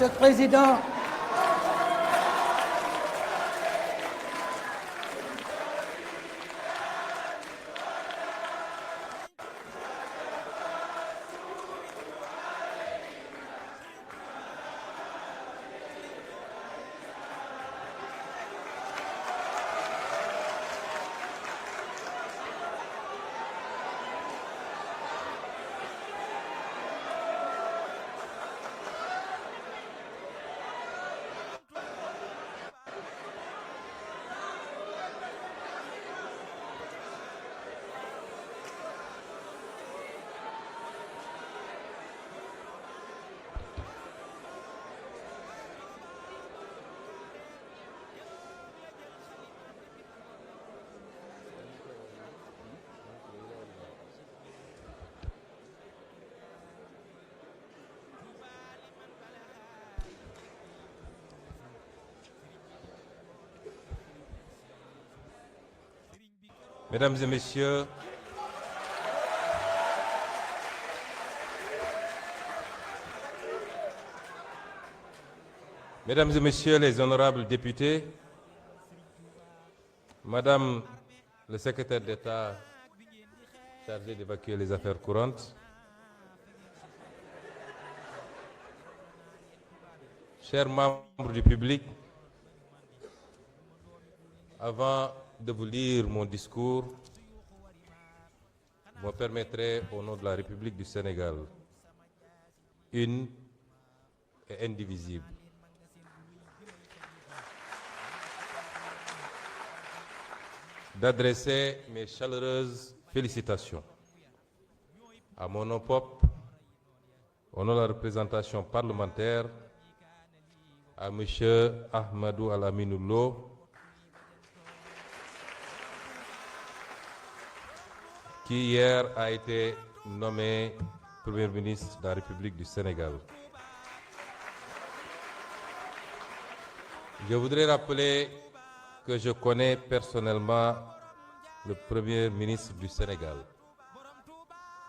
Monsieur le Président. Mesdames et messieurs, les honorables députés, Madame le secrétaire d'État chargé d'évacuer les affaires courantes, chers membres du public, avant de vous lire mon discours, vous me permettrez, au nom de la République du Sénégal, une et indivisible, d'adresser mes chaleureuses félicitations à mon nom propre, au nom de la représentation parlementaire, à M. Ahmadou Al-Aminou Lo, qui hier a été nommé Premier ministre de la République du Sénégal. Je voudrais rappeler que je connais personnellement le Premier ministre du Sénégal,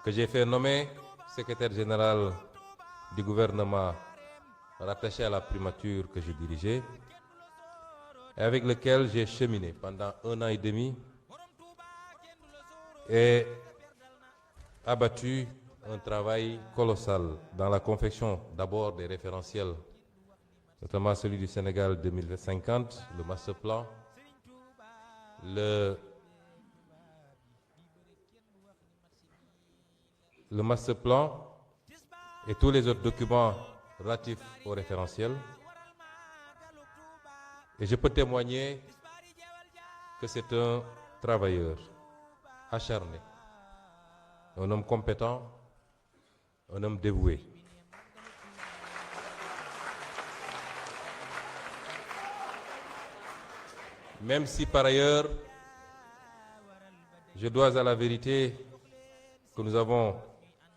que j'ai fait nommer secrétaire général du gouvernement rattaché à la primature que je dirigeais, et avec lequel j'ai cheminé pendant 1 an et demi et abattu un travail colossal dans la confection d'abord des référentiels, notamment celui du Sénégal 2050, le master plan, le master plan et tous les autres documents relatifs au référentiel. Et je peux témoigner que c'est un travailleur acharné, un homme compétent, un homme dévoué. Même si par ailleurs, je dois à la vérité que nous avons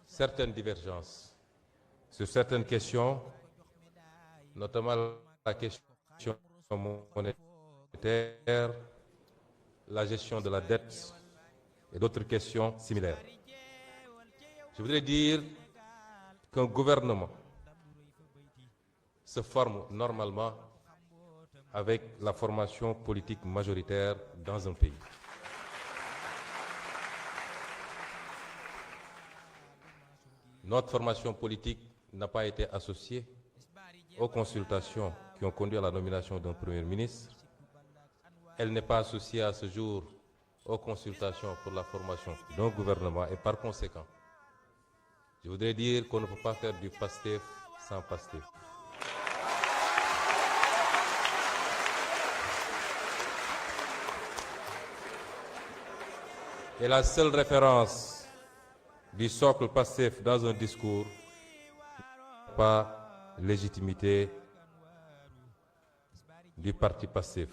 certaines divergences sur certaines questions, notamment la question monétaire, la gestion de la dette et d'autres questions similaires. Je voudrais dire qu'un gouvernement se forme normalement avec la formation politique majoritaire dans un pays. Notre formation politique n'a pas été associée aux consultations qui ont conduit à la nomination d'un Premier ministre. Elle n'est pas associée à ce jour aux consultations pour la formation d'un gouvernement et par conséquent, je voudrais dire qu'on ne peut pas faire du PASTEF sans PASTEF. Et la seule référence du socle PASTEF dans un discours n'a pas légitimité du parti PASTEF.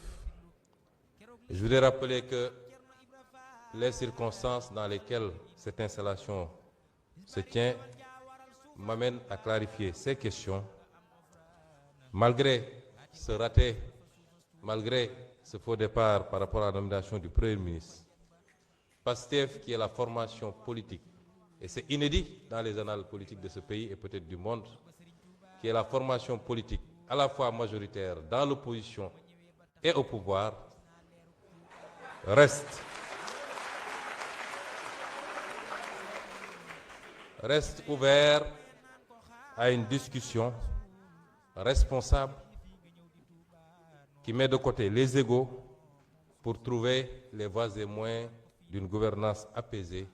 Je voudrais rappeler que les circonstances dans lesquelles cette installation se tient m'amènent à clarifier ces questions. Malgré ce raté, malgré ce faux départ par rapport à la nomination du Premier ministre, PASTEF, qui est la formation politique, et c'est inédit dans les annales politiques de ce pays et peut-être du monde, qui est la formation politique à la fois majoritaire dans l'opposition et au pouvoir, reste ouvert à une discussion responsable qui met de côté les égos pour trouver les voies et moyens d'une gouvernance apaisée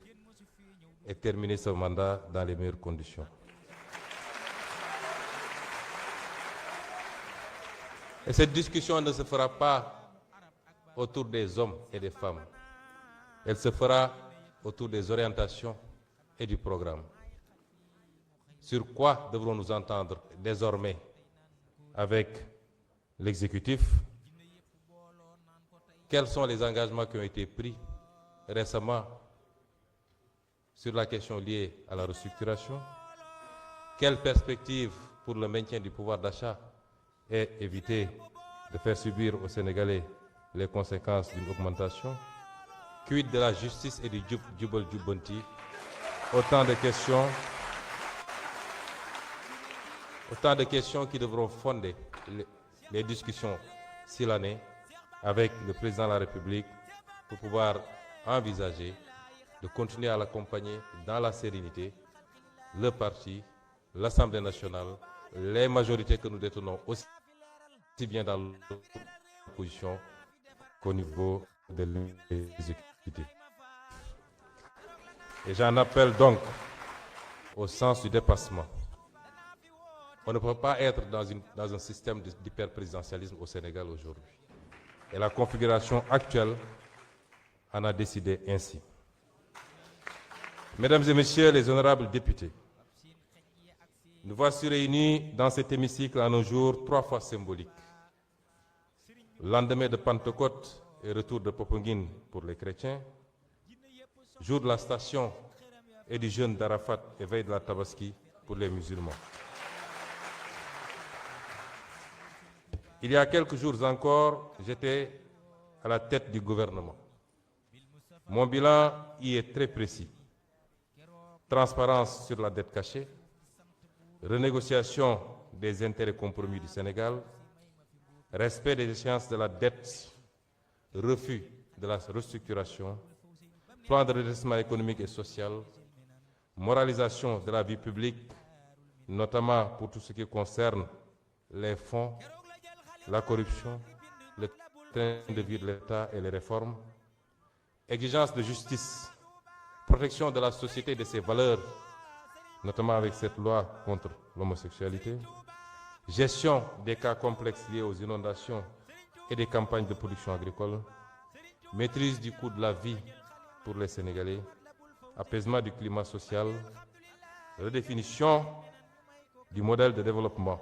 et terminer ce mandat dans les meilleures conditions. Et cette discussion ne se fera pas autour des hommes et des femmes. Elle se fera autour des orientations et du programme. Sur quoi devrons-nous entendre désormais avec l'exécutif? Quels sont les engagements qui ont été pris récemment sur la question liée à la restructuration? Quelles perspectives pour le maintien du pouvoir d'achat et éviter de faire subir aux Sénégalais les conséquences d'une augmentation? Quid de la justice et du jubal jubbanti? Autant de questions qui devront fonder les discussions si l'année avec le président de la République pour pouvoir envisager de continuer à l'accompagner dans la sérénité, le parti, l'Assemblée nationale, les majorités que nous détenons aussi bien dans l'opposition qu'au niveau de l'exécutif. Et j'en appelle donc au sens du dépassement. On ne peut pas être dans un système d'hyperprésidentialisme au Sénégal aujourd'hui. Et la configuration actuelle en a décidé ainsi. Mesdames et messieurs les honorables députés, nous voici réunis dans cet hémicycle en un jour 3 fois symbolique. Lendemain de Pentecôte et retour de Popenguine pour les chrétiens, jour de la station et du jeûne d'Arafat et veille de la Tabaski pour les musulmans. Il y a quelques jours encore, j'étais à la tête du gouvernement. Mon bilan y est très précis. Transparence sur la dette cachée, renégociation des intérêts compromis du Sénégal, respect des échéances de la dette, refus de la restructuration, plan de redressement économique et social, moralisation de la vie publique, notamment pour tout ce qui concerne les fonds, la corruption, le train de vie de l'État et les réformes, exigence de justice, protection de la société et de ses valeurs, notamment avec cette loi contre l'homosexualité, gestion des cas complexes liés aux inondations et des campagnes de production agricole, maîtrise du coût de la vie pour les Sénégalais, apaisement du climat social, redéfinition du modèle de développement,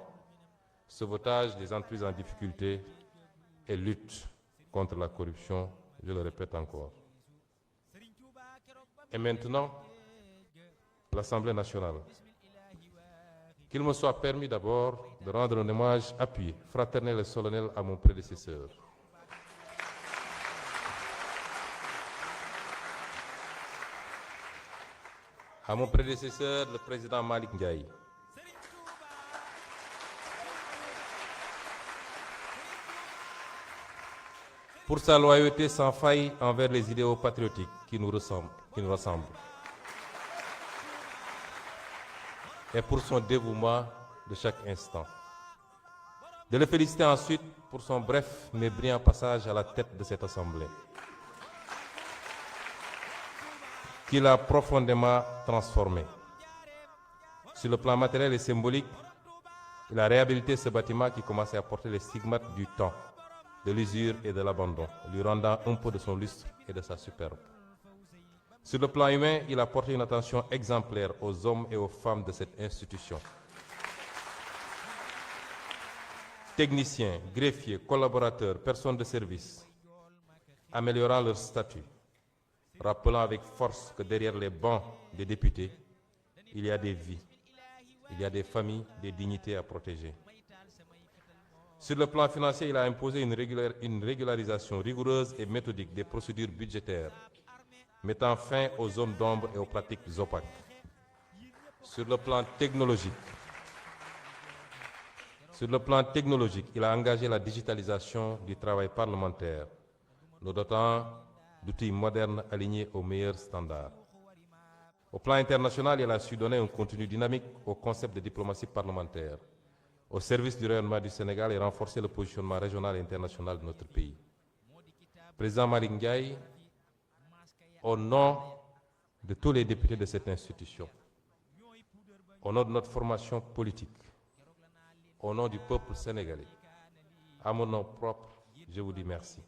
sauvetage des entreprises en difficulté et lutte contre la corruption, je le répète encore. Et maintenant, l'Assemblée nationale. Qu'il me soit permis d'abord de rendre un hommage appuyé, fraternel et solennel à mon prédécesseur. À mon prédécesseur, le président Malick Ndiaye. Pour sa loyauté sans faille envers les idéaux patriotiques qui nous ressemblent. Et pour son dévouement de chaque instant. De le féliciter ensuite pour son bref mais brillant passage à la tête de cette Assemblée, qu'il a profondément transformé. Sur le plan matériel et symbolique, il a réhabilité ce bâtiment qui commençait à porter les stigmates du temps, de l'usure et de l'abandon, lui rendant un peu de son lustre et de sa superbe. Sur le plan humain, il a porté une attention exemplaire aux hommes et aux femmes de cette institution. Techniciens, greffiers, collaborateurs, personnes de service, améliorant leur statut, rappelant avec force que derrière les bancs des députés, il y a des vies, il y a des familles, des dignités à protéger. Sur le plan financier, il a imposé une régularisation rigoureuse et méthodique des procédures budgétaires, mettant fin aux zones d'ombre et aux pratiques opaques. Sur le plan technologique, Sur le plan technologique, il a engagé la digitalisation du travail parlementaire, nous dotant d'outils modernes alignés aux meilleurs standards. Au plan international, il a su donner un contenu dynamique au concept de diplomatie parlementaire, au service du rayonnement du Sénégal et renforcer le positionnement régional et international de notre pays. Président Malick Ndiaye, au nom de tous les députés de cette institution, au nom de notre formation politique, au nom du peuple sénégalais, à mon nom propre, je vous dis merci.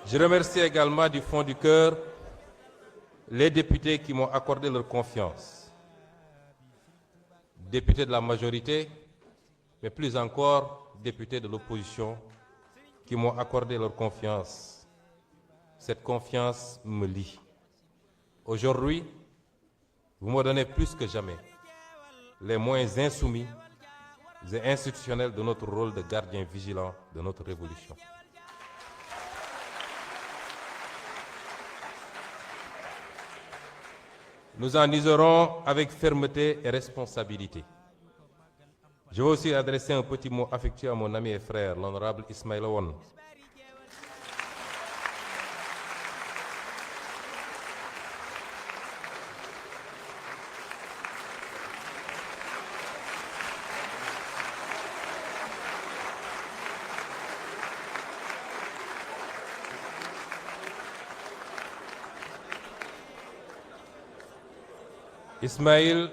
Je remercie également du fond du cœur les députés qui m'ont accordé leur confiance. Députés de la majorité, mais plus encore députés de l'opposition qui m'ont accordé leur confiance. Cette confiance me lie. Aujourd'hui, vous me donnez plus que jamais les moyens insoumis et institutionnels de notre rôle de gardien vigilant de notre révolution. Nous en userons avec fermeté et responsabilité. Je veux aussi adresser un petit mot affectueux à mon ami et frère, l'honorable Ismaïla Wane. Ismaïl,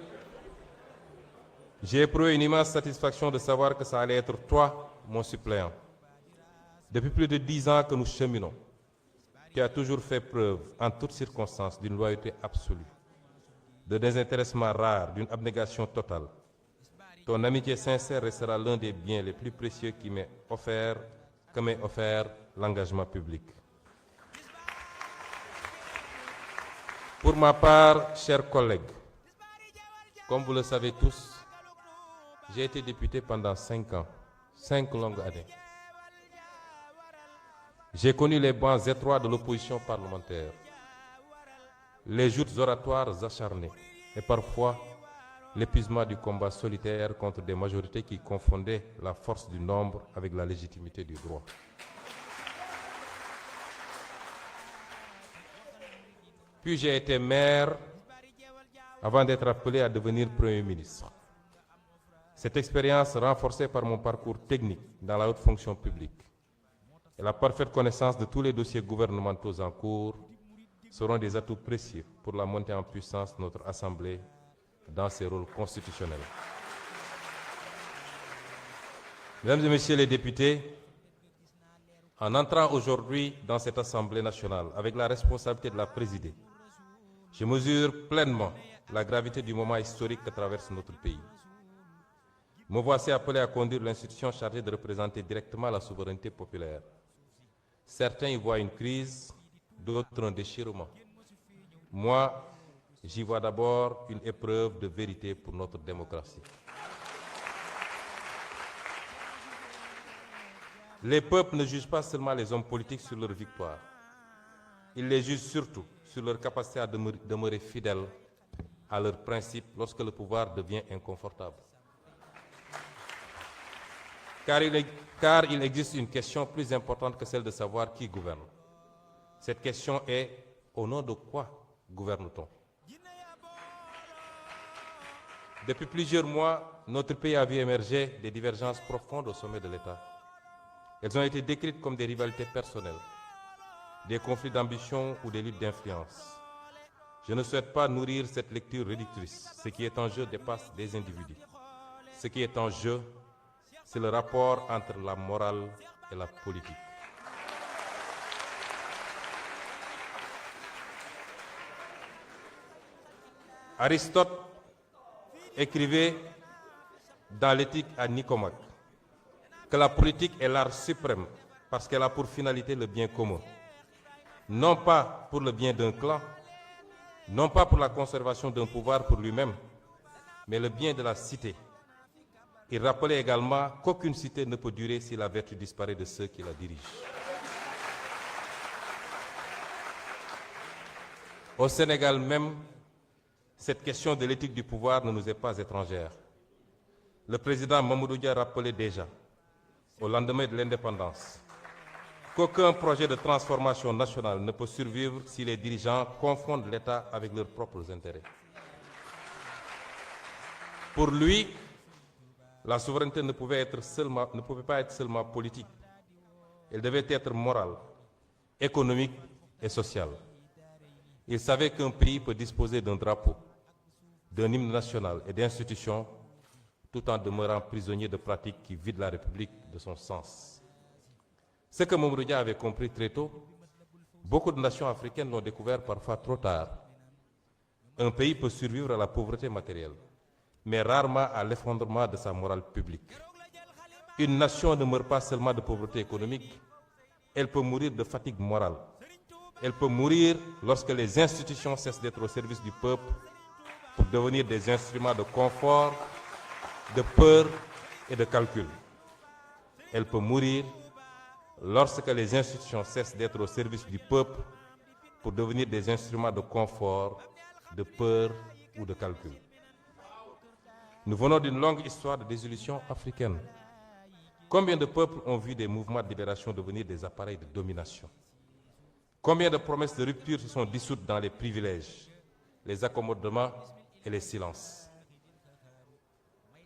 j'ai éprouvé une immense satisfaction de savoir que ça allait être toi, mon suppléant. Depuis plus de 10 ans que nous cheminons, tu as toujours fait preuve, en toutes circonstances, d'une loyauté absolue, de désintéressement rare, d'une abnégation totale. Ton amitié sincère restera l'un des biens les plus précieux que m'ait offert l'engagement public. Pour ma part, chers collègues, comme vous le savez tous, j'ai été député pendant 5 ans, 5 longues années. J'ai connu les bancs étroits de l'opposition parlementaire, les joutes oratoires acharnées et parfois l'épuisement du combat solitaire contre des majorités qui confondaient la force du nombre avec la légitimité du droit. Puis j'ai été maire avant d'être appelé à devenir Premier ministre. Cette expérience, renforcée par mon parcours technique dans la haute fonction publique et la parfaite connaissance de tous les dossiers gouvernementaux en cours, seront des atouts précieux pour la montée en puissance de notre Assemblée dans ses rôles constitutionnels. Mesdames et Messieurs les députés, en entrant aujourd'hui dans cette Assemblée nationale avec la responsabilité de la présider, je mesure pleinement la gravité du moment historique que traverse notre pays. Me voici appelé à conduire l'institution chargée de représenter directement la souveraineté populaire. Certains y voient une crise, d'autres un déchirement. Moi, j'y vois d'abord une épreuve de vérité pour notre démocratie. Les peuples ne jugent pas seulement les hommes politiques sur leur victoire. Ils les jugent surtout sur leur capacité à demeurer fidèles à leurs principes lorsque le pouvoir devient inconfortable. Car il existe une question plus importante que celle de savoir qui gouverne. Cette question est: au nom de quoi gouverne-t-on? Depuis plusieurs mois, notre pays a vu émerger des divergences profondes au sommet de l'État. Elles ont été décrites comme des rivalités personnelles, des conflits d'ambition ou des luttes d'influence. Je ne souhaite pas nourrir cette lecture réductrice. Ce qui est en jeu dépasse des individus. Ce qui est en jeu, c'est le rapport entre la morale et la politique. Aristote écrivait dans l'éthique à Nicomaque que la politique est l'art suprême parce qu'elle a pour finalité le bien commun. Non pas pour le bien d'un clan, non pas pour la conservation d'un pouvoir pour lui-même, mais le bien de la cité. Il rappelait également qu'aucune cité ne peut durer si la vertu disparaît de ceux qui la dirigent. Au Sénégal même, cette question de l'éthique du pouvoir ne nous est pas étrangère. Le président Mamadou Dia rappelait déjà, au lendemain de l'indépendance, qu'aucun projet de transformation nationale ne peut survivre si les dirigeants confondent l'État avec leurs propres intérêts. Pour lui, la souveraineté ne pouvait pas être seulement politique. Elle devait être morale, économique et sociale. Il savait qu'un pays peut disposer d'un drapeau, d'un hymne national et d'institutions tout en demeurant prisonnier de pratiques qui vident la République de son sens. Ce que Mamadou Dia avait compris très tôt, beaucoup de nations africaines l'ont découvert parfois trop tard. Un pays peut survivre à la pauvreté matérielle, mais rarement à l'effondrement de sa morale publique. Une nation ne meurt pas seulement de pauvreté économique, elle peut mourir de fatigue morale. Elle peut mourir lorsque les institutions cessent d'être au service du peuple pour devenir des instruments de confort, de peur et de calcul. Elle peut mourir lorsque les institutions cessent d'être au service du peuple pour devenir des instruments de confort, de peur ou de calcul. Nous venons d'une longue histoire de dissolution africaine. Combien de peuples ont vu des mouvements de libération devenir des appareils de domination? Combien de promesses de rupture se sont dissoutes dans les privilèges, les accommodements et les silences?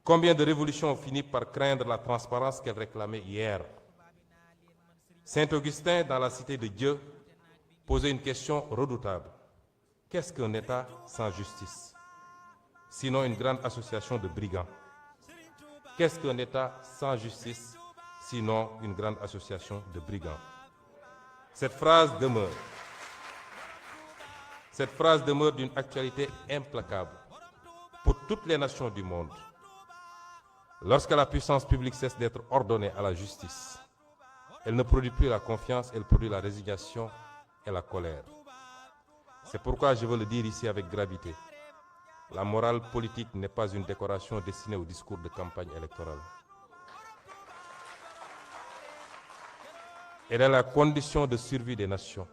Combien de révolutions ont fini par craindre la transparence qu'elles réclamaient hier? Saint Augustin, dans la Cité de Dieu, posait une question redoutable. Qu'est-ce qu'un État sans justice? Sinon une grande association de brigands. Qu'est-ce qu'un État sans justice? Sinon une grande association de brigands. Cette phrase demeure d'une actualité implacable pour toutes les nations du monde. Lorsque la puissance publique cesse d'être ordonnée à la justice, elle ne produit plus la confiance, elle produit la résignation et la colère. C'est pourquoi je veux le dire ici avec gravité. La morale politique n'est pas une décoration destinée au discours de campagne électorale. Elle est la condition de survie des nations.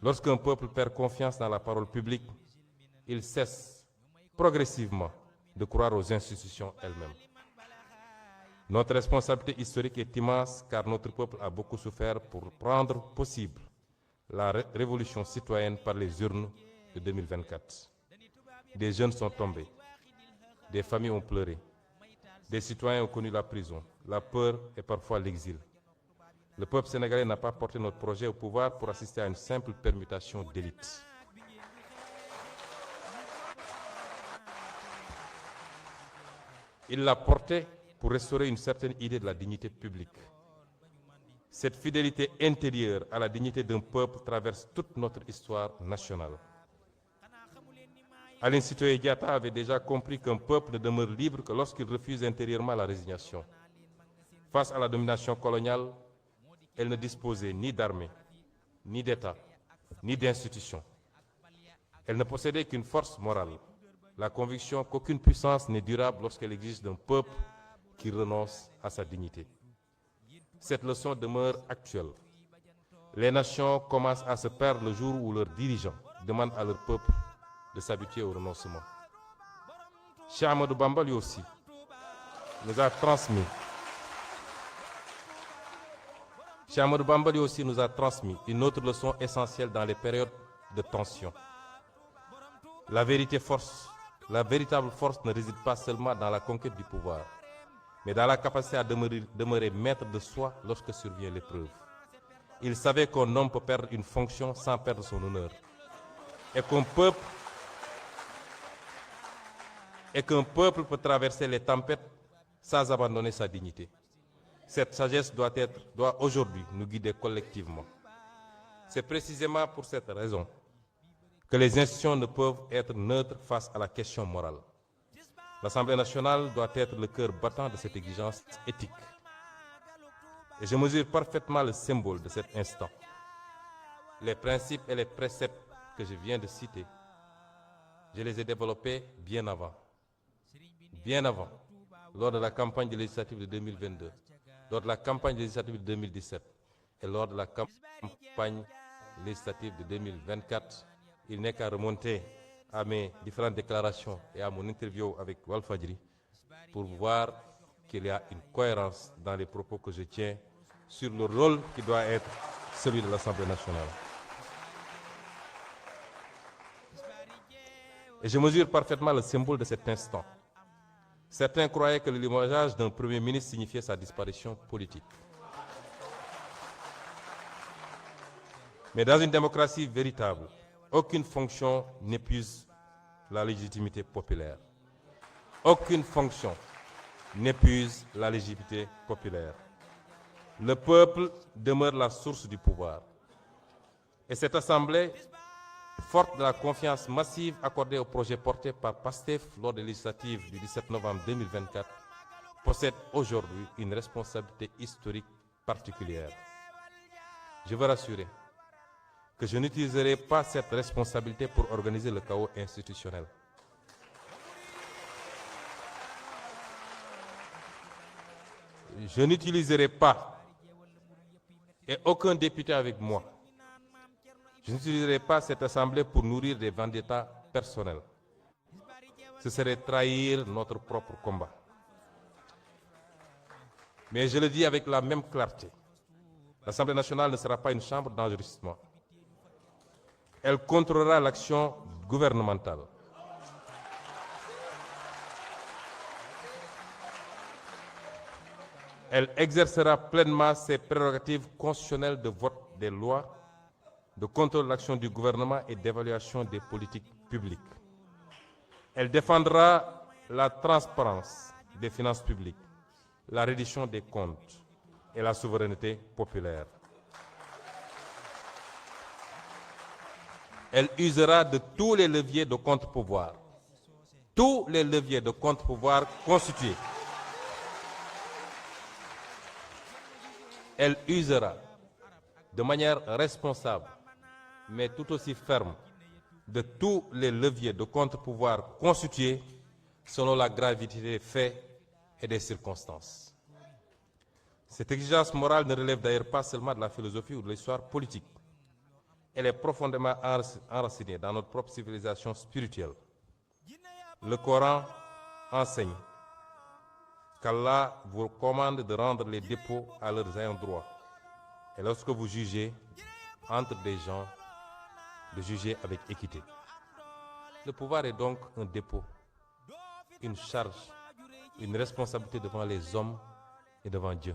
Lorsqu'un peuple perd confiance dans la parole publique, il cesse progressivement de croire aux institutions elles-mêmes. Notre responsabilité historique est immense car notre peuple a beaucoup souffert pour rendre possible la révolution citoyenne par les urnes de 2024. Des jeunes sont tombés, des familles ont pleuré, des citoyens ont connu la prison, la peur et parfois l'exil. Le peuple sénégalais n'a pas porté notre projet au pouvoir pour assister à une simple permutation d'élite. Il l'a porté pour restaurer une certaine idée de la dignité publique. Cette fidélité intérieure à la dignité d'un peuple traverse toute notre histoire nationale. Aline Sitoé Diatta avait déjà compris qu'un peuple ne demeure libre que lorsqu'il refuse intérieurement la résignation. Face à la domination coloniale, elle ne disposait ni d'armée, ni d'État, ni d'institutions. Elle ne possédait qu'une force morale, la conviction qu'aucune puissance n'est durable lorsqu'elle existe d'un peuple qui renonce à sa dignité. Cette leçon demeure actuelle. Les nations commencent à se perdre le jour où leurs dirigeants demandent à leur peuple de s'habituer au renoncement. Cheikh Ahmadou Bamba, lui aussi, nous a transmis. Cheikh Ahmadou Bamba, lui aussi, nous a transmis une autre leçon essentielle dans les périodes de tension. La véritable force ne réside pas seulement dans la conquête du pouvoir, mais dans la capacité à demeurer maître de soi lorsque survient l'épreuve. Il savait qu'un homme peut perdre une fonction sans perdre son honneur, et qu'un peuple peut traverser les tempêtes sans abandonner sa dignité. Cette sagesse doit aujourd'hui nous guider collectivement. C'est précisément pour cette raison que les institutions ne peuvent être neutres face à la question morale. L'Assemblée nationale doit être le cœur battant de cette exigence éthique. Et je mesure parfaitement le symbole de cet instant. Les principes et les préceptes que je viens de citer, je les ai développés bien avant, lors de la campagne législative de 2022, lors de la campagne législative de 2017 et lors de la campagne législative de 2024. Il n'est qu'à remonter à mes différentes déclarations et à mon interview avec Walfadjri pour voir qu'il y a une cohérence dans les propos que je tiens sur le rôle qui doit être celui de l'Assemblée nationale. Et je mesure parfaitement le symbole de cet instant. Certains croyaient que le limogeage d'un Premier ministre signifiait sa disparition politique. Mais dans une démocratie véritable, aucune fonction n'épuise la légitimité populaire. Aucune fonction n'épuise la légitimité populaire. Le peuple demeure la source du pouvoir. Et cette Assemblée, forte de la confiance massive accordée au projet porté par PASTEF lors des législatives du 17 novembre 2024, possède aujourd'hui une responsabilité historique particulière. Je veux rassurer que je n'utiliserai pas cette responsabilité pour organiser le chaos institutionnel. Je n'utiliserai pas, et aucun député avec moi, je n'utiliserai pas cette Assemblée pour nourrir des vendettas personnels. Ce serait trahir notre propre combat. Mais je le dis avec la même clarté, l'Assemblée nationale ne sera pas une chambre d'enregistrement. Elle contrôlera l'action gouvernementale. Elle exercera pleinement ses prérogatives constitutionnelles de vote des lois, de contrôle de l'action du gouvernement et d'évaluation des politiques publiques. Elle défendra la transparence des finances publiques, la reddition des comptes et la souveraineté populaire. Elle usera de tous les leviers de contre-pouvoir, tous les leviers de contre-pouvoir constitués. Elle usera de manière responsable, mais tout aussi ferme, de tous les leviers de contre-pouvoir constitués selon la gravité des faits et des circonstances. Cette exigence morale ne relève d'ailleurs pas seulement de la philosophie ou de l'histoire politique. Elle est profondément enracinée dans notre propre civilisation spirituelle. Le Coran enseigne qu'Allah vous commande de rendre les dépôts à leurs ayants droit. Et lorsque vous jugez entre des gens, de juger avec équité. Le pouvoir est donc un dépôt, une charge, une responsabilité devant les hommes et devant Dieu.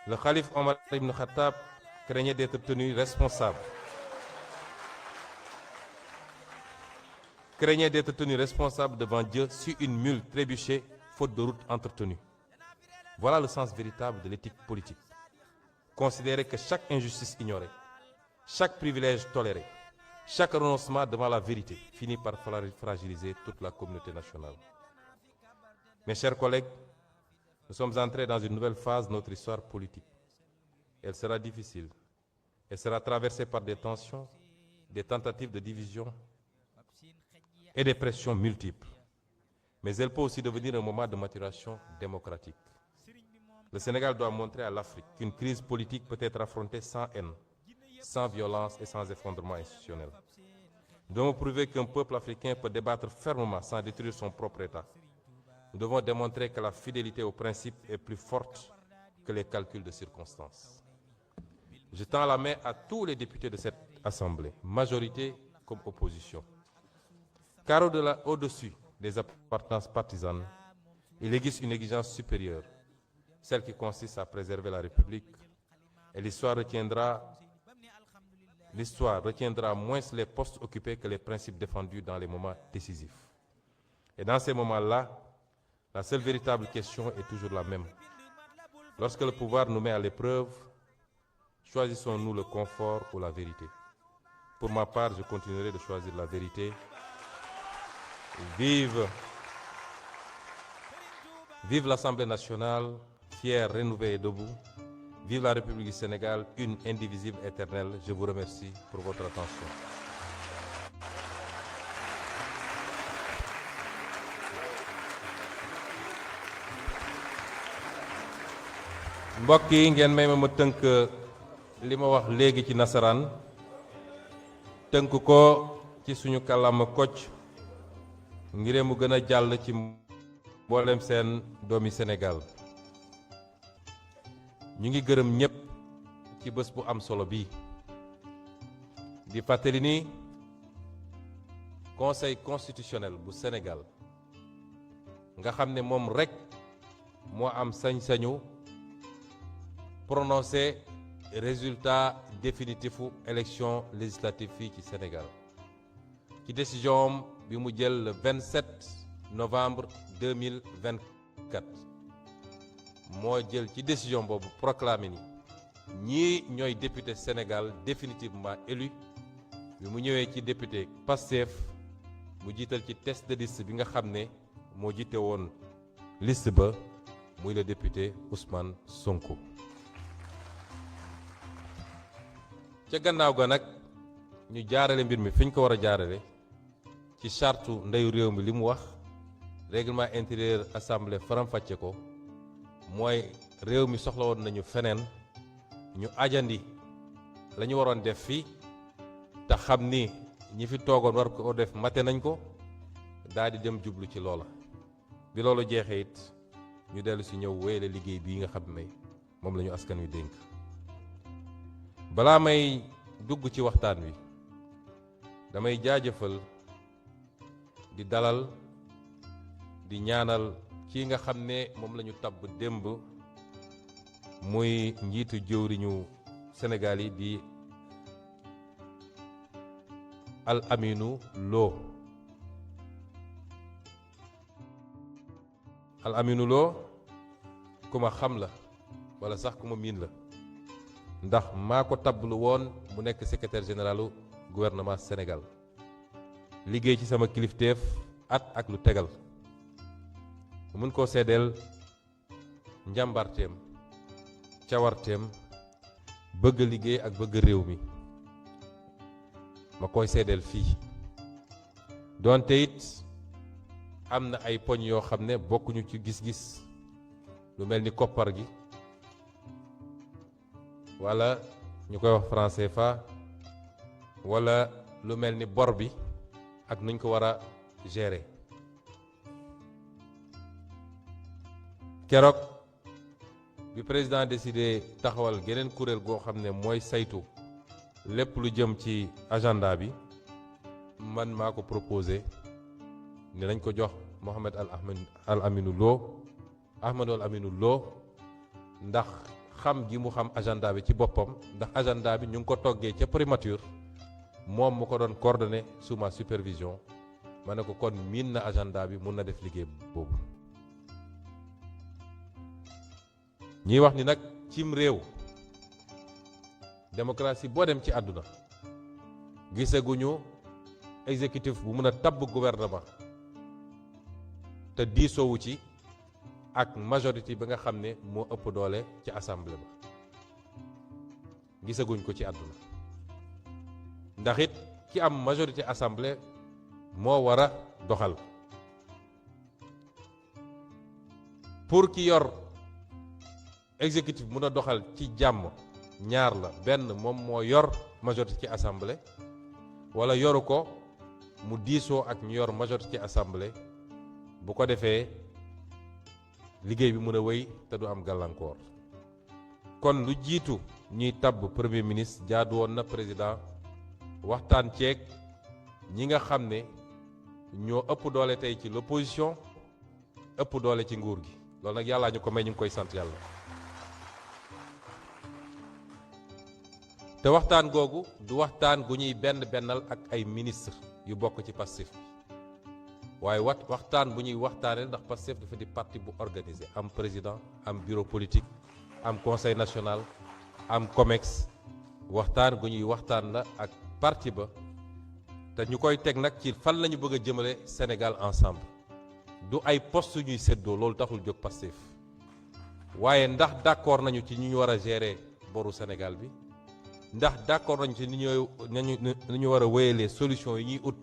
Le calife Omar ibn Khattab craignait d'être tenu responsable. Craignait d'être tenu responsable devant Dieu si une mule trébuchait, faute de route entretenue. Voilà le sens véritable de l'éthique politique. Considérer que chaque injustice ignorée, chaque privilège toléré, chaque renoncement devant la vérité finit par fragiliser toute la communauté nationale. Mes chers collègues, nous sommes entrés dans une nouvelle phase de notre histoire politique. Elle sera difficile. Elle sera traversée par des tensions, des tentatives de division et des pressions multiples. Mais elle peut aussi devenir un moment de maturation démocratique. Le Sénégal doit montrer à l'Afrique qu'une crise politique peut être affrontée sans haine, sans violence et sans effondrement institutionnel. Nous devons prouver qu'un peuple africain peut débattre fermement sans détruire son propre État. Nous devons démontrer que la fidélité aux principes est plus forte que les calculs de circonstances. Je tends la main à tous les députés de cette Assemblée, majorité comme opposition. Car au-dessus des appartenances partisanes, il existe une exigence supérieure, celle qui consiste à préserver la République. Et l'histoire retiendra moins les postes occupés que les principes défendus dans les moments décisifs. Et dans ces moments-là, la seule véritable question est toujours la même. Lorsque le pouvoir nous met à l'épreuve, choisissons-nous le confort ou la vérité? Pour ma part, je continuerai de choisir la vérité Vive, vive l'Assemblée nationale, fière, rénovée et debout. Vive la République du Sénégal, une, indivisible, éternelle. Je vous remercie pour votre attention. mbokk yi ngeen may ma tënk li ma wax léegi ci nasaraan tënk ko ci suñu kàllaama kocc ngir mu gën a jàll ci mboolem seen doomi Sénégal ñu ngi gërëm ñépp ci bés bu am solo bii di fàttali ni Conseil constitutionnel bu Sénégal nga xam ne moom rekk moo am sañ-sañu prononcé résultat définitifu élection législative fii ci Sénégal ci décision bi mu jël le 27 novembre 2024 moo jël ci décision boobu proclamé ni ñii ñooy député Sénégal définitivement élu bi mu ñëwee ci député Pastef mu jiital ci test de liste bi nga xam ne moo jiite woon liste ba muy le député Ousmane Sonko. ca gannaaw ga nag ñu jaarale mbir mi fi ñu ko war a jaarale ci charte ndeyu réew mi li mu wax règlement intérieur assemblée faram-fàcce ko mooy réew mi soxla woon nañu feneen ñu ajandi la ñu waroon def fii te xam ni ñi fi toogoon war ko def mate nañ ko daal di dem jublu ci loola bi loolu jeexee it ñu dellu si ñëw wéyale liggéey bii nga xam ne moom la ñu askan wi dénk balaa may dugg ci waxtaan wi damay jaajëfal di dalal di ñaanal kii nga xam ne moom la ñu tabb démb muy njiitu jëwriñu Sénégal yi di Al Aminou Lo Al Aminou Lo ku ma xam la walla sax ku ma miin la ndax maa ko tablu woon mu nekk secrétaire généralu gouvernement Sénégal liggéey ci sama kilifteef at ak lu tegal mun koo seedeel njàmbarteem cawarteem bëgg liggéey ak bëgg réew mi ma koy seedeel fii doonte it am na ay poñ yoo xam ne bokkuñu ci gis-gis lu mel ni koppar gi wala ñu koy wax franc CFA wala lu mel ni bor bi ak nuñ ko war a gérer keroog bi président décidé taxawal geneen kuréel goo xam ne mooy saytu lépp lu jëm ci agenda bi man maa ko proposé ne nañ ko jox Mohamed Al Aminou Lo Ahmadou Al Aminou Lo ndax xam gi mu xam agenda bi ci boppam ndax agenda bi ñu ngi ko toggee ca primature moom mu ko doon coordonné sous ma supervision ma ne ko kon miin na agenda bi mun na def liggéey boobu ñuy wax ni nag cim réew démocratie boo dem ci àdduna gisaguñu exécutif bu mun a tabb gouvernement te diisoowu ci ak majorité bi nga xam ne moo ëpp doole ci assemblée ba gisaguñ ko ci àdduna ndax it ki am majorité assemblée moo war a doxal pour ki yor exécutif mun a doxal ci jàmm ñaar la benn moom moo yor majorité ci assemblée wala yoru ko mu diisoo ak ñu yor majorité ci assemblée bu ko defee liggéey bi mën a wéy te du am gàllankoor kon lu jiitu ñuy tabb premier ministre jaadu woon na président waxtaan ceeg ñi nga xam ne ñoo ëpp doole tey ci l'opposition ëpp doole ci nguur gi loolu nag yàllaa ñu ko may ñu ngi koy sant yàlla te waxtaan googu du waxtaan gu ñuy bennal ak ay ministre yu bokk ci Pastef bi waaye waxtaan bu ñuy waxtaanee ndax Pastef dafa di parti bu organisé am président am bureau politique am conseil national am COMEX waxtaan gu ñuy waxtaan la ak parti ba te ñu koy teg nag ci fan la ñu bëgg a jëmale Sénégal ensemble du ay poste ñuy séddoo loolu taxul jóg Pastef waaye ndax d'accord nañu ci ñu war a gérer boru Sénégal bi ndax d'accord nañu ci ni ñu war a wéyalee solution yi ñuy ut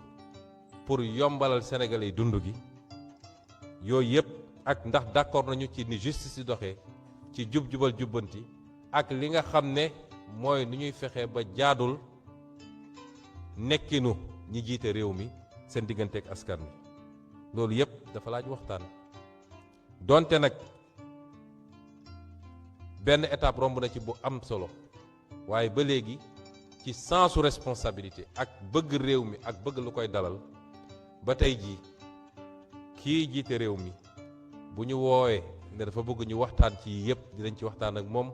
pour yombalal Sénégalais yi dund gi yooyu yëpp ak ndax d'accord nañu ci ni justice di doxee ci jub-jubal jubbanti ak li nga xam ne mooy nu ñuy fexe ba jaadul nekkinu ñi jiite réew mi seen digganteeg askan wi loolu yëpp dafa laaj waxtaan donte nag benn étape romb na ci bu am solo waaye ba léegi ci sensu responsabilité ak bëgg réew mi ak bëgg lu koy dalal ba tey jii kii jiite réew mi bu ñu woowee ne dafa bëgg ñu waxtaan ci yëpp dinañ ci waxtaan ak moom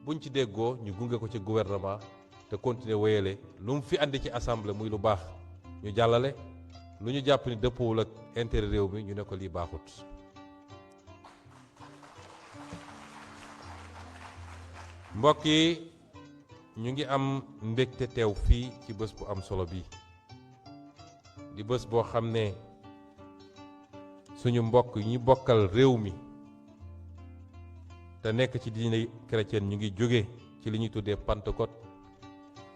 buñ ci déggoo ñu gunge ko ci gouvernement te continuer wéyale lu mu fi andi ci assemblée muy lu baax ñu jàllale lu ñu jàpp ni dëppoowul ak intérêt réew mi ñu ne ko lii baaxut. mbokk yi ñu ngi am mbégte teew fii ci bés bu am solo bi di bés boo xam ne suñu mbokk yi ñu bokkal réew mi te nekk ci diine chrétienne ñu ngi jóge ci li ñuy tuddee Pentecôte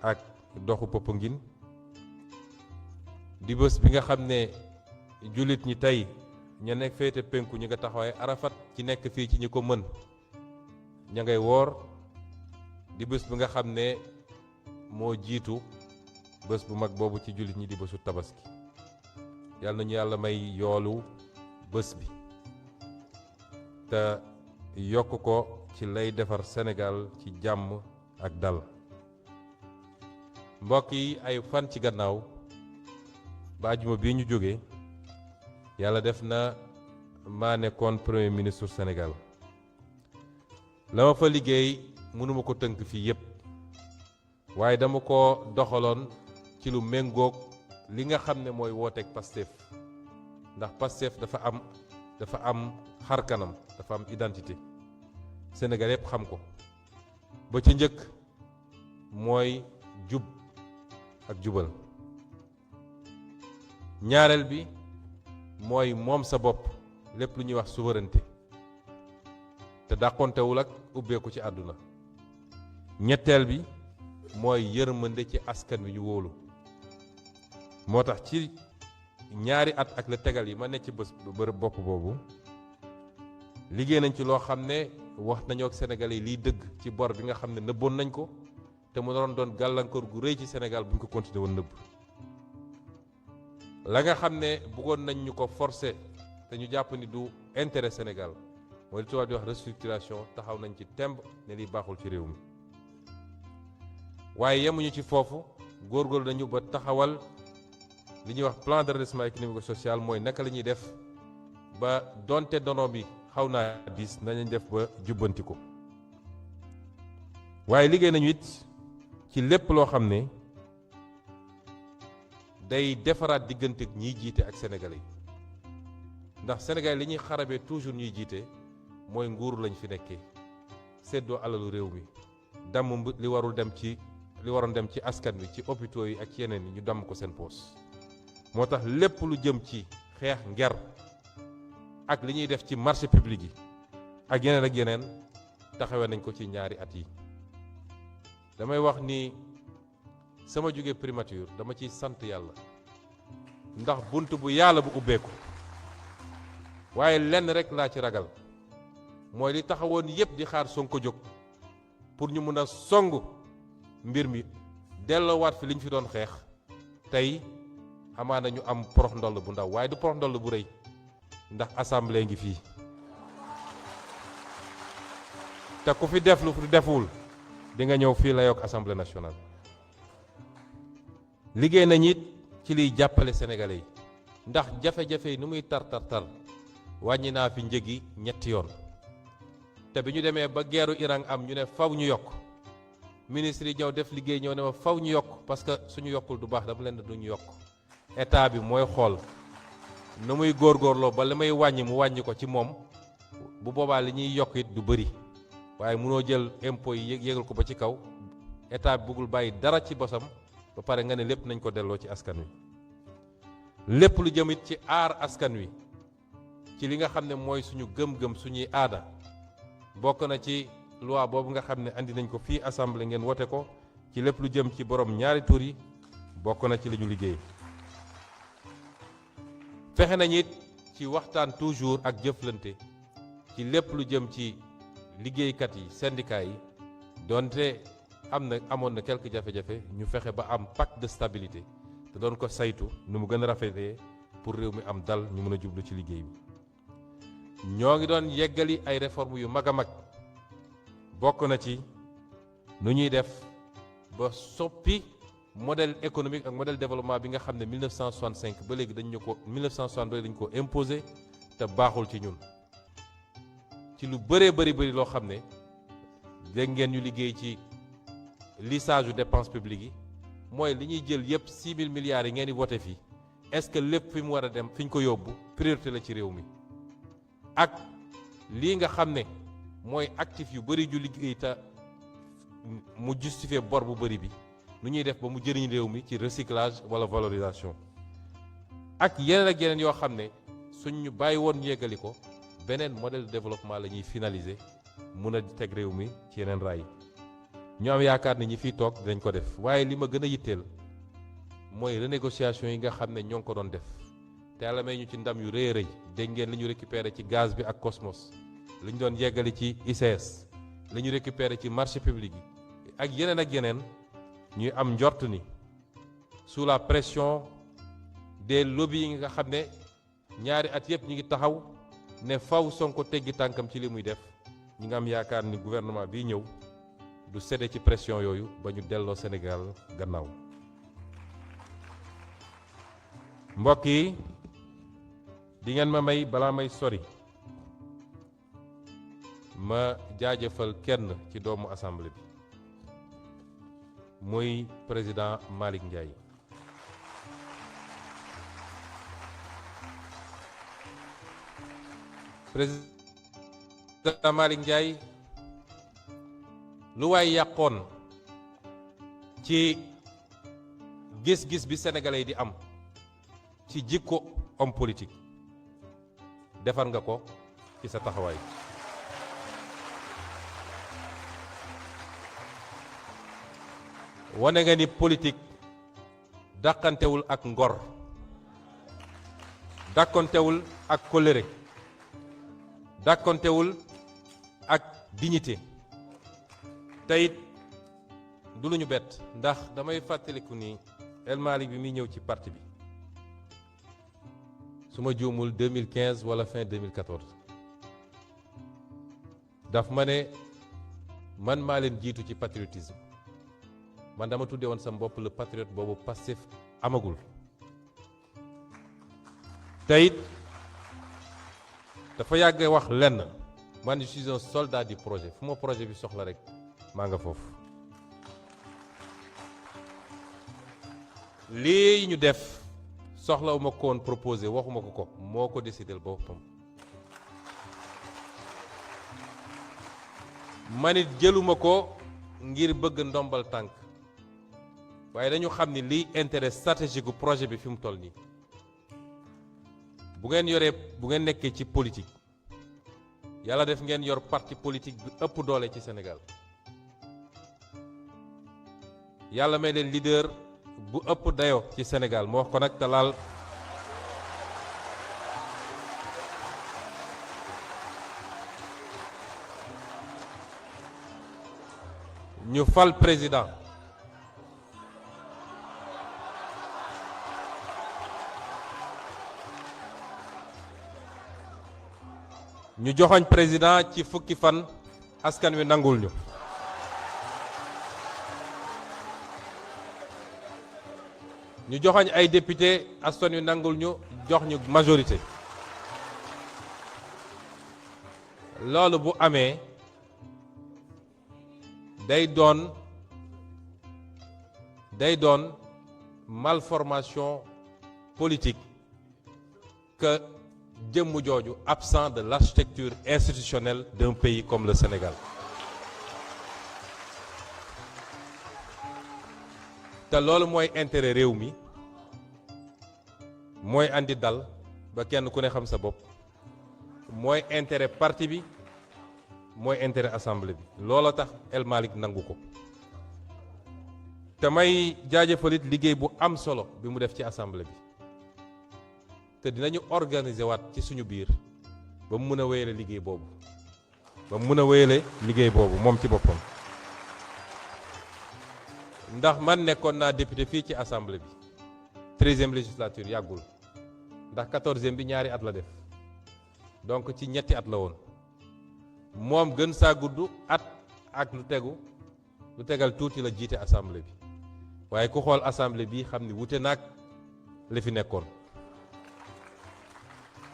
ak doxu Popenguine di bés bi nga xam ne jullit ñi tey ña nekk féete penku ñi nga taxawaay Arafat ci nekk fii ci ñi ko mën ña ngay woor di bés bi nga xam ne moo jiitu bés bu mag boobu ci jullit ñi di bésu tabaski yàlla nañu yàlla may yoolu bés bi te yokk ko ci lay defar Sénégal ci jàmm ak dal mbokk yi ay fan ci gannaaw ba àjjuma bii ñu jógee yàlla def na maa nekkoon premier ministre Sénégal la ma fa liggéey mënuma ko tënk fii yépp waaye dama ko doxaloon ci lu méngoog li nga xam ne mooy wooteeg Pastef ndax Pastef dafa am xar kanam dafa am identité Sénégal yépp xam ko ba ca njëkk mooy jub ak jubal ñaareel bi mooy moom sa bopp lépp lu ñuy wax souveraineté te dàqontewul ak ubbeeku ci àdduna ñetteel bi mooy yërmande ci askan wi ñu wóolu moo tax ci ñaari at ak la tegal yi ma ne ci bërëb bopp boobu liggéey nañ ci loo xam ne wax nañu ak Sénégalais yi liy dëgg ci bor bi nga xam ne nëbboon nañ ko te mu doon gàllankoor gu rëy ci Sénégal bu ñu ko continué woon nëbb la nga xam ne bëggoon nañ ñu ko forcer te ñu jàpp ni du intérêt Sénégal mooy li tubaab di wax restructuration taxaw nañ ci temb ne liy baaxul ci réew mi waaye yemuñu ci foofu góorgóorlu nañu ba taxawal li ñuy wax plan de redressement économique et social mooy naka la ñuy def ba donte dono bi xaw naa diis nañ def ba jubbanti ko waaye liggéey nañu it ci lépp loo xam ne day defaraat diggante ñiy jiite ak sénégalais yi ndax sénégalais li ñuy xarabee toujours ñuy jiite mooy nguur lañ fi nekkee séddoo alalu réew mi damm li waroon dem ci askan wi ci hôpitaux yi ak yeneen yi ñu damm ko seen poos moo tax lépp lu jëm ci xeex nger ak li ñuy def ci marché public yi ak yeneen taxawee nañ ko ci ñaari at yi damay wax ni sama jóge primature dama ciy sant yàlla ndax bunt bu yàlla bu ubbeeku waaye lenn rek laa ci ragal mooy li taxawoon yépp di xaar Sonko jóg pour ñu mën a song mbir mi delloowaat fi liñ fi doon xeex tey amaana ñu am porox ndoll bu ndaw waaye du porox ndoll bu rëy ndax assemblée ngi fii te ku fi def lu fi deful di nga ñëw fii la yokk assemblée nationale liggéey nañ it ci liy jàppale sénégalais yi ndax jafe-jafe yi nu muy tar wàññi naa fi njëgi ñetti yoon te bi ñu demee ba guerru Iran am ñu ne faw ñu yokk ministre yi ñëw def liggéey ñëw ne ma faw ñu yokk parce que suñu yokkul du baax dama leen duñu yokk état bi mooy xool nu muy góorgóorloo ba li may wàññi mu wàññi ko ci moom bu boobaa li ñuy yokk it du bëri waaye mënoo jël impôt yi yégal ko ba ci kaw état bi bëggul bàyyi dara ci bosam ba pare nga ne lépp nañ ko delloo ci askan wi lépp lu jëmit ci aar askan wi ci li nga xam ne mooy suñu gëm-gëm suñuy aada bokk na ci loi boobu nga xam ne andi nañ ko fii assemblée ngeen wote ko ci lépp lu jëm ci borom ñaari tur yi bokk na ci li ñu liggéey. fexe nañ it ci waxtaan toujours ak jëflante ci lépp lu jëm ci liggéeykat yi syndicat yi donte amoon na quelques jafe-jafe ñu fexe ba am pacte de stabilité te doon ko saytu nu mu gën a rafetee pour réew mi am dal ñu mën a jublu ci liggéey bi. ñoo ngi doon yeggali ay réformes yu mag a mag bokk na ci nu ñuy def ba soppi modèle économique ak modèle développement bi nga xam ne 1965 ba léegi dañ ñu ko 1960 ba léegi dañu ko imposé te baaxul ci ñun ci lu bëree bëri loo xam ne dégg ngeen ñu liggéey ci lissage yu dépenses publiques yi mooy li ñuy jël yépp 6 000 milliards yi ngeen di voté fii est-ce que lépp fi mu war a dem fi ñu ko yóbbu priorité la ci réew mi ak lii nga xam ne mooy actif yu bëri ju liggéey te mu justifier bor bu bëri bi nu ñuy def ba mu jëriñ réew mi ci recyclage wala valorisation ak yeneen yoo xam ne suñ ñu bàyyi woon ñu yeggali ko beneen modèle de développement la ñuy finaliser mun a teg réew mi ci yeneen raay ñu am yaakaar ne ñi fiy toog dinañ ko def waaye li ma gën a yitteel mooy renégociation yi nga xam ne ñoo ngi ko doon def te yàlla may ñu ci ndam yu rëy a rëy dégg ngeen li ñu récupéré ci gaz bi ak Cosmos li ñu doon yeggali ci ICS li ñu récupéré ci marché public yi ak yeneen ñuy am njort ni sous la pression des lobbies yi nga xam ne ñaari at yëpp ñu ngi taxaw ne faw Sonko teggi tànkam ci li muy def ñi nga am yaakaar ni gouvernement bii ñëw du cédé ci pression yooyu ba ñu delloo Sénégal gannaaw. mbokk yi di ngeen ma may balaa may sori ma jaajëfal kenn ci doomu assemblée bi muy président Malick Ndiaye. président Malick Ndiaye lu waay yàqoon ci gis-gis bi sénégalais yi di am ci jikko homme politique defar nga ko ci sa taxawaay. wane nga ni politique dàqantewul ak ngor dàqantewul ak kóllëre dàqantewul ak dignité te it du lu ñu bett ndax damay fàttaliku ni El Malick bi muy ñëw ci parti bi su ma juumul 2015 wala fin 2014 daf ma ne man maa leen jiitu ci patriotisme man dama tuddee woon sama bopp le patriote boobu Pastef amagul te it dafa yàgg wax lenn man je suis un soldat du projet fu ma projet bi soxla rek maa nga foofu. lii ñu def soxlawuma ko woon proposé waxuma ko moo ko décidé boppam man it jëluma ko ngir bëgg ndombal tànk waaye dañu xam ni liy intérêt stratégique gu projet bi fi mu toll nii bu ngeen nekkee ci politique yàlla def ngeen yor parti politique bi ëpp doole ci Sénégal yàlla may leen leader bu ëpp dayo ci Sénégal moo wax ko nag te laal ñu fal président ñu joxoñ président ci fukki fan askan wi nangul ñu ñu joxoñ ay député askan wi nangul ñu jox ñu majorité loolu bu amee day doon malformation politique que jëmm jooju absent de l'architecture institutionnelle d'un pays comme le Sénégal te loolu mooy intérêt réew mi mooy andi dal ba kenn ku ne xam sa bopp mooy intérêt parti bi mooy intérêt assemblée bi loola tax El Malick nangu ko te may jaajëfalit liggéey bu am solo bi mu def ci assemblée bi te dinañu organiser waat ci suñu biir ba mu mën a wéyale liggéey boobu moom ci boppam ndax man nekkoon naa député fii ci assemblée bi 13e législature yàggul ndax 14e bi ñaari at la def donc ci ñetti at la woon moom gën saa gudd at ak lu tegal tuuti la jiite assemblée bi waaye ku xool assemblée bi xam ni wute naag li fi nekkoon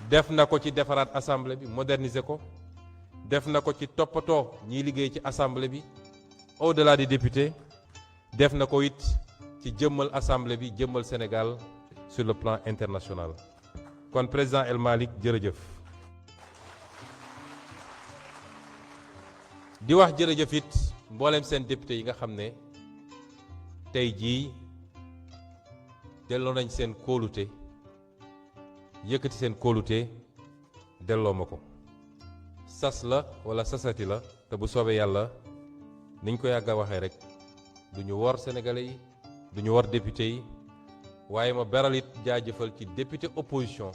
def na ko ci defaraat assemblée bi moderniser ko def na ko ci toppatoo ñiy liggéey ci assemblée bi au-delà des députés def na ko it ci jëmmal assemblée bi jëmmal Sénégal sur le plan international kon président El Malick jërëjëf di wax jërëjëf it mboolem seen député yi nga xam ne tey jii delloo nañ seen kóolute yëkkati seen kóolute delloo ma ko sas la wala sasati la te bu soobee yàlla niñ ko yàgg a waxee rek du ñu wor sénégalais yi du ñu wor député yi waaye ma beral it jaajëfal ci député opposition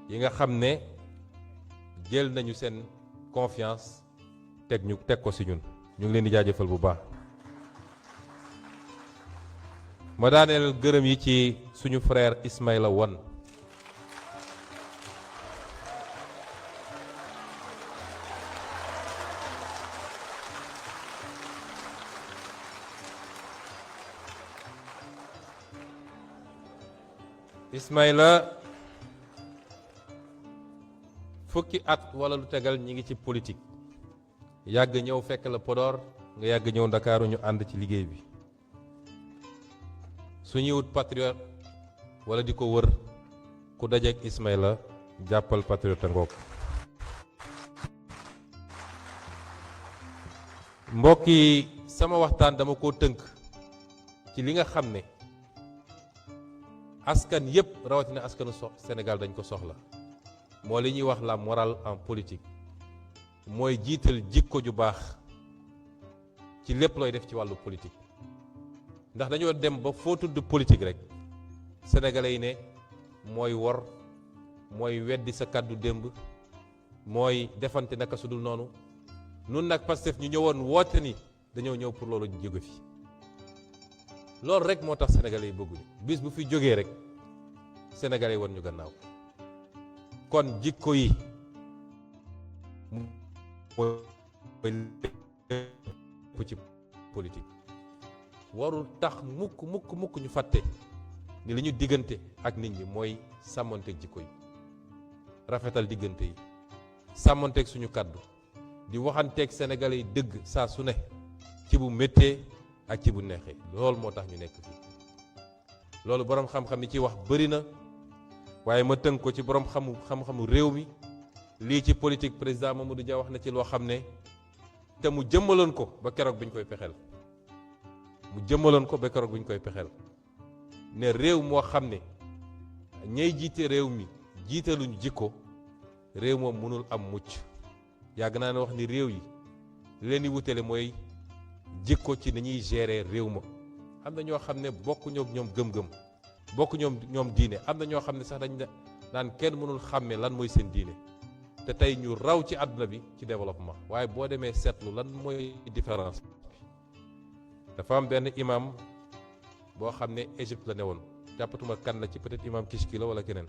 yi nga xam ne jël nañu seen confiance teg ko ci ñun ñu ngi leen di jaajëfal bu baax. ma daaneel gërëm yi ci suñu frère Ismaïla Wane Ismaïla fukki at wala lu tegal ñi ngi ci politique yàgg ñëw fekk la Podor nga yàgg ñëw Ndakaaru ñu ànd ci liggéey bi su ñuy wut patriote wala di ko wër ku dajeek Ismaïla jàppal patriote ngoog mbokk yi sama waxtaan dama ko tënk ci li nga xam ne askan yépp rawatina askanu Sénégal dañ ko soxla moo li ñuy wax la morale en politique mooy jiital jikko ju baax ci lépp looy def ci wàllu politique ndax dañoo dem ba foo tudd politique rek sénégalais yi ne mooy wor mooy weddi sa kàddu démb mooy defante naka su dul noonu nun nag Pastef ñu ñëwoon woote ni dañoo ñëw pour loolu ñu jóge fi loolu rek moo tax sénégalais yi bëgguñu bis bu fi jógee rek sénégalais yi won ñu gannaaw kon jikko yi mooy ci politique warul tax mukk ñu fàtte ni li ñu diggante ak nit ñi mooy sàmmonteeg jikko yi rafetal diggante yi sàmmonteeg suñu kàddu di waxanteeg sénégalais yi dëgg saa su ne ci bu méttee ak ci bu neexee loolu moo tax ñu nekk fii loolu boroom xam-xam yi ci wax bëri na waaye ma tënk ko ci boroom xam-xamu réew mi lii ci politique président Mamadou Dia wax na ci loo xam ne te mu jëmmaloon ko ba keroog bi ñu koy pexeel ne réew moo xam ne ñay jiite réew mi jiitaluñu jikko réew moom mënul am mucc yàgg naa ne wax ni réew yi li leen di wutale mooy jikko ci ni ñuy gérer réew ma am na ñoo xam ne bokkuñoo ak ñoom gëm-gëm bokku ñoom diine am na ñoo xam ne sax dañ naan kenn mënul xàmme lan mooy seen diine te tey ñu raw ci àdduna bi ci développement waaye boo demee seetlu lan mooy différence bi dafa am benn imam boo xam ne Égypte la ne woon jàppatuma kan la ci peut-être imam Kishki la wala keneen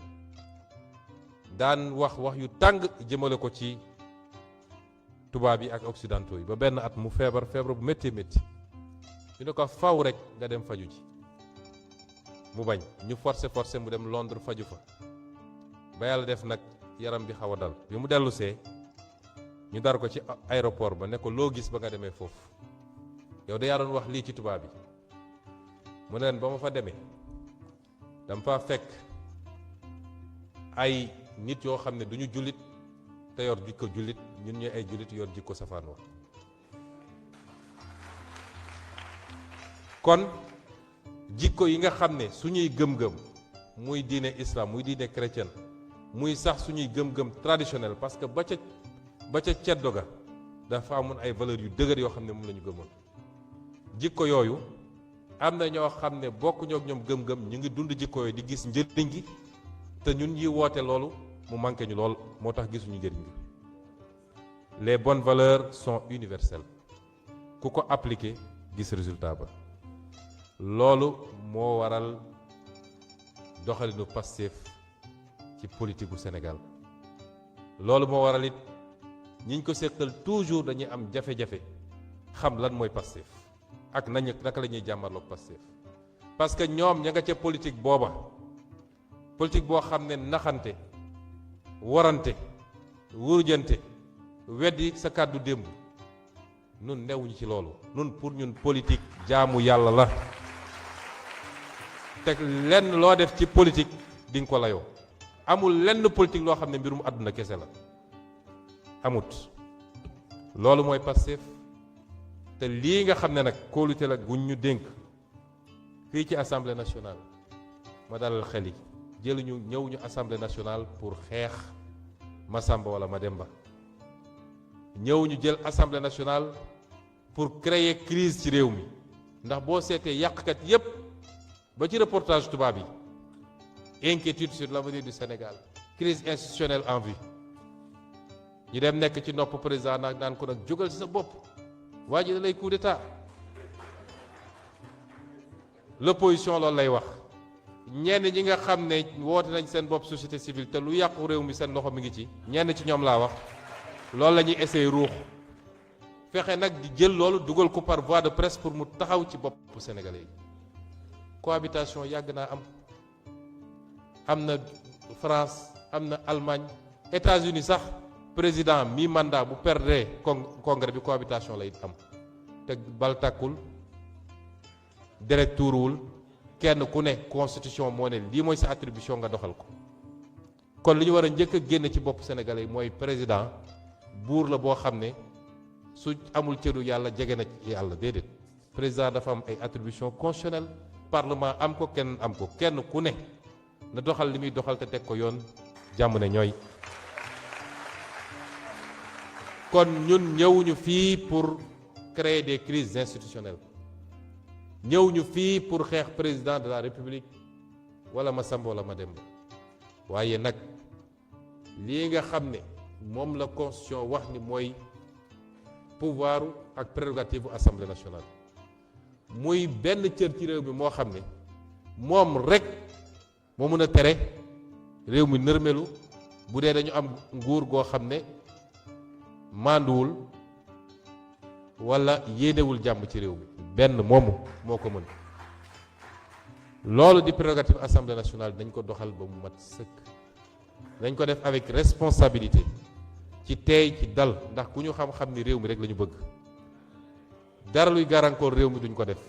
daan wax yu tàng jëmale ko ci tubaab yi ak occidentaux yi ba benn at mu feebar bu métti ñu ne ko faw rek nga dem faju ji mu bañ ñu forcé mu dem Londres faju fa ba yàlla def nag yaram bi xaw a dal bi mu dellu see ñu dar ko ci aéroport ba ne ko loo gis ba nga demee foofu yow da yaa doon wax lii ci tubaab yi mu ne leen ba ma fa demee dama fa fekk ay nit yoo xam ne du ñu jullit te yor jikko jullit ñun ñooy ay jullit yor jikko safaan wa kon jikko yi nga xam ne suñuy gëm-gëm muy diine islam muy diine chrétienne muy sax suñuy gëm-gëm traditionnel parce que ba ca ceddo ga dafa amoon ay valeurs yu dëgër yoo xam ne moom la ñu gëmoon jikko yooyu am na ñoo xam ne bokkuñoo ak ñoom gëm-gëm ñu ngi dund jikko yooyu di gis njëriñ gi te ñun ñi woote loolu mu manqué ñu lool moo tax gisuñu njëriñ gi. Les bonnes valeurs sont universelles ku ko appliqué gis résultat ba loolu moo waral doxalinu Pastef ci politique bu Sénégal loolu moo waral it ñiñ ko seqal toujours dañuy am jafe-jafe xam lan mooy Pastef ak naka la ñuy jàmmarloog Pastef parce que ñoom ña nga ca politique booba politique boo xam ne naxante warante wurjante weddi sa kàddu démb nun newuñu ci loolu nun pour ñun politique jaamu yàlla la teg lenn loo def ci politique di nga ko layoo amul lenn politique loo xam ne mbirum àdduna kese la amut loolu mooy Pastef te lii nga xam ne nag kóolute la guñ ñu dénk fii ci assemblée nationale ma dalal xel yi jëluñu ñëwuñu assemblée nationale pour xeex Masamba wala Mademba ñëwuñu jël assemblée nationale pour créer crise ci réew mi ndax boo seetee yàqkat yépp ba ci reportage tubaab yi inquiétude sur l'avenir du Sénégal crise institutionnelle en vue ñu dem nekk ci nopp président nag naan ko nag jógal ci sa bopp waa ji da lay coup d'état l'opposition loolu lay wax ñenn ñi nga xam ne woote nañ seen bopp société civile te lu yàqu réew mi seen loxo mi ngi ci ñenn ci ñoom laa wax loolu la ñuy essayer ruux fexe nag di jël loolu dugal ko par voie de presse pour mu taxaw ci bopp sénégalais yi cohabitation yàgg naa am na France am na Allemagne États-Unis sax président mi mandat bu perdre congrès bi cohabitation lay am te bal tàkkul deret tuuruwul kenn ku ne constitution moo ne lii mooy sa attribution nga doxal ko kon li ñu war a njëkk a génn ci bopp sénégalais yi mooy président buur la boo xam ne su amul cëru yàlla jege na ci yàlla déedéet président dafa am ay attribution constitutionnelle parlement am ko kenn am ko kenn ku ne na doxal li muy doxal te teg ko yoon jàmm ne ñooy kon ñun ñëwuñu fii pour créer des crises institutionnelles ñëwuñu fii pour xeex président de la république wala Masamba wala Mademba waaye nag lii nga xam ne moom la constitution wax ni mooy pouvoir ak prérogative bu assemblée nationale muy benn cër ci réew mi moo xam ne moom rek moo mën a tere réew mi nërmelu bu dee dañu am nguur goo xam ne mànduwul wala yéenewul jàmm ci réew mi benn moomu moo ko mën loolu di prérogative assemblée nationale dañ ko doxal ba mu mat sëkk dañ ko def avec responsabilité ci teey ci dal ndax ku ñu xam-xam ni réew mi rek la ñu bëgg dara luy gàllankoor réew mi duñ ko def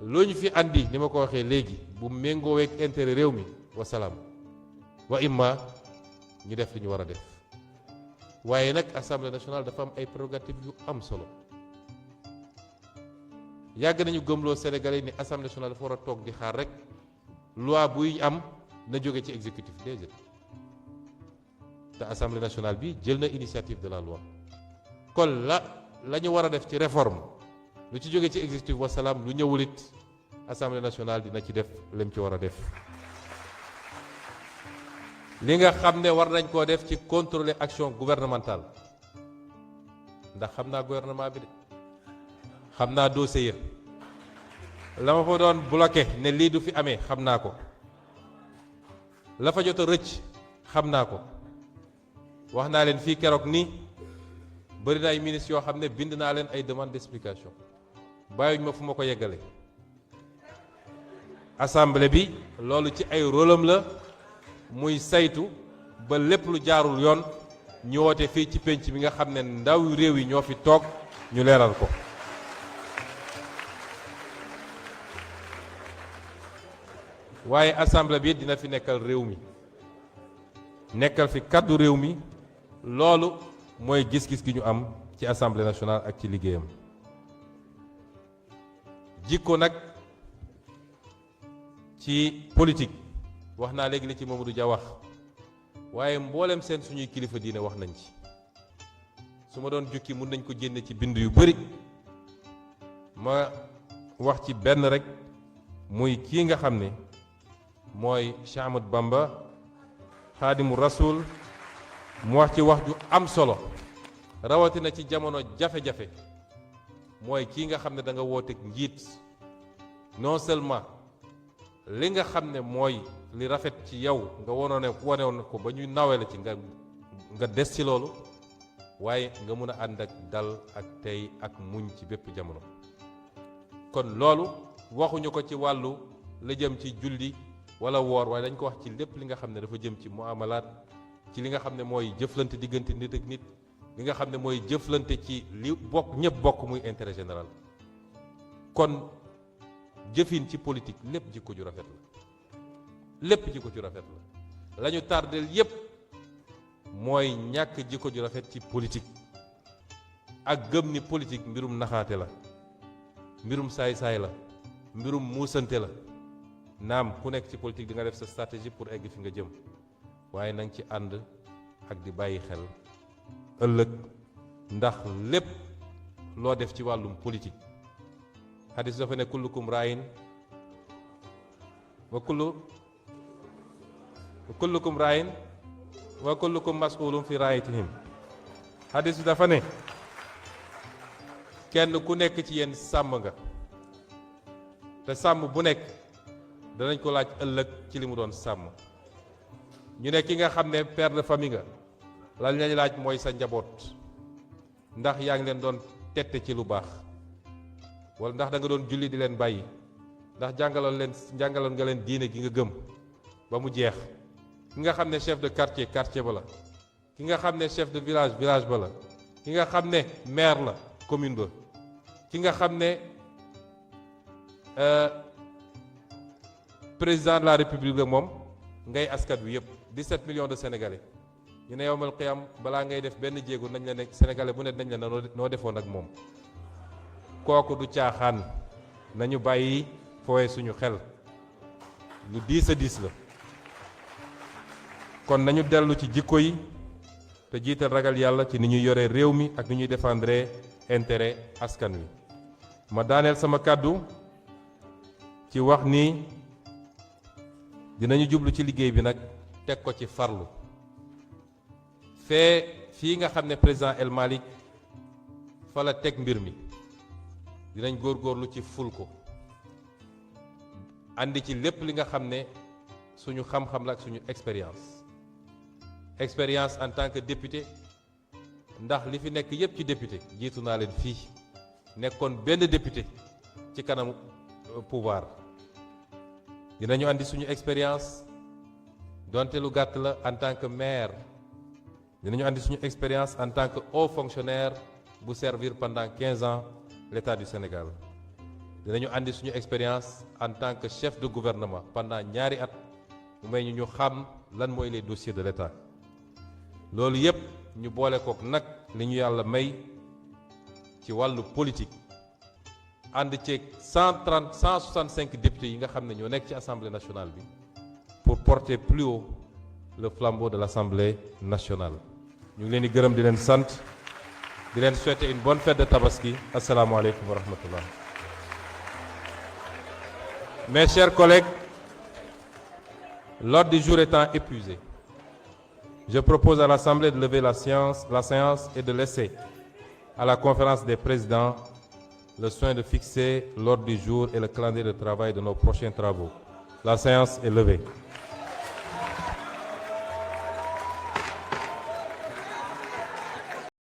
loo ñu fi andi ni ma ko waxee léegi bu méngoo ak intérêt réew mi wasalaam wa imma ñu def li ñu war a def waaye nag assemblée nationale dafa am ay prérogatives yu am solo yàgg nañu gëmloo Sénégalais ni assemblée nationale dafa war a toog di xaar rek loi buy am na jóge ci exécutif déedéet te assemblée nationale bi jël na initiative de la loi kon la ñu war a def ci réforme lu ci jóge ci exécutif wasalaam lu ñëwul it assemblée nationale dina ci def lim ci war a def li nga xam ne war nañ koo def ci contrôler action gouvernementale ndax xam naa gouvernement bi de xam naa dossier ya la ma fa doon bloqué ne lii du fi amee xam naa ko la fa jot a rëcc xam naa ko wax naa leen fii keroog ni bëri na ay ministres yoo xam ne bind naa leen ay demande d'explication bàyyuñ ma fu ma ko yeggale assemblée bi loolu ci ay rôlam la muy saytu ba lépp lu jaarul yoon ñu woote fii ci penc bi nga xam ne ndaw réew yi ñoo fi toog ñu leeral ko waaye assemblée bi dina fi nekkal réew mi nekkal fi kàddu réew mi loolu mooy gis-gis gi ñu am ci assemblée nationale ak ci liggéeyam jikko nag ci politique wax naa léegi li ci Mamadou Dia wax waaye mboolem seen suñuy kilifa diine wax nañ ci su ma doon jukki mun nañ ko génne ci bind yu bari ma wax ci benn rek muy kii nga xam ne mooy Cheikh Ahmadou Bamba Xaadimu Rasul mu wax ci wax ju am solo rawatina ci jamono jafe-jafe mooy kii nga xam ne da nga wooteeg njiit non seulement li nga xam ne mooy li rafet ci yow nga wanewoon ko ba ñuy nawee la ci nga des ci loolu waaye nga mun a ànd ak dal ak tey ak muñ ci bépp jamono kon loolu waxuñu ko ci wàllu la jëm ci julli wala woor waaye dañ ko wax ci lépp li nga xam ne dafa jëm ci muamalaat ci li nga xam ne mooy jëflante diggante nit ak nit li nga xam ne mooy jëflante ci li bokk ñëpp bokk muy intérêt général kon jëfin ci politique lépp jikko ju rafet la lépp jikko ju rafet la la ñu tardel yépp mooy ñàkk jikko ju rafet ci politique ak gëm ni politique mbirum naxaate la mbirum saay-saay la mbirum muusante la naam ku nekk ci politique di nga def sa stratégie pour egg fi nga jëm waaye na nga ci ànd ak di bàyyi xel ëllëg ndax lépp loo def ci wàllum politique hadis dafa ne kullukum raayin wa kullukum raayin wa kullukum mas'ulun fi raayatihim hadis bi dafa ne kenn ku nekk ci yéen sàmm nga te sàmm bu nekk danañ ko laaj ëllëg ci li mu doon sàmm ñu ne ki nga xam ne père de famille nga lan lañ laaj mooy sa njaboot ndax yaa ngi leen doon tette ci lu baax wala ndax da nga doon julli di leen bàyyi ndax jàngaloon nga leen diine gi nga gëm ba mu jeex ki nga xam ne chef de quartier ba la ki nga xam ne chef de village ba la ki nga xam ne maire la commune ba ki nga xam ne président de la république la moom ngay askan wi yëpp 17 millions de sénégalais ñu ne yowmal qiyam balaa ngay def benn jéego nañ la ne sénégalais bu ne nañ la noo defoon ak moom kooku du caaxaan nañu bàyyi fooye suñu xel lu diis a diis la kon nañu dellu ci jikko yi te jiital ragal yàlla ci ni ñuy yoree réew mi ak ni ñuy défendre intérêt askan wi ma daaneel sama kàddu ci wax ni dinañu jublu ci liggéey bi nag teg ko ci farlu fii nga xam ne président El Malick fa la teg mbir mi dinañ góorgóorlu ci ful ko andi ci lépp li nga xam ne suñu xam-xam la ak suñu expérience en tant que député ndax li fi nekk yépp ci député jiitu naa leen fii nekkoon benn député ci kanamu pouvoir dinañu andi suñu expérience donte lu gàtt la en tant que maire dinañu andi suñu expérience en tant que haut fonctionnaire bu servir pendant 15 ans l'État du Sénégal dinañu andi suñu expérience en tant que chef de gouvernement pendant ñaari at mu may ñu xam lan mooy les dossiers de l'État loolu yépp ñu boole kook nag li ñu yàlla may ci wàllu politique ànd ceeg 165 députés yi nga xam ne ñoo nekk ci assemblée nationale bi pour porter plus haut le flambeau de l'assemblée nationale ñu ngi leen di gërëm di leen sant di leen souhaiter une bonne fête de Tabaski asalaamaaleykum wa rahmatullah. Mes chers collègues, l'ordre du jour étant épuisé, je propose à l'Assemblée de lever la séance et de laisser à la conférence des présidents le soin de fixer l'ordre du jour et le calendrier de travail de nos prochains travaux. La séance est levée.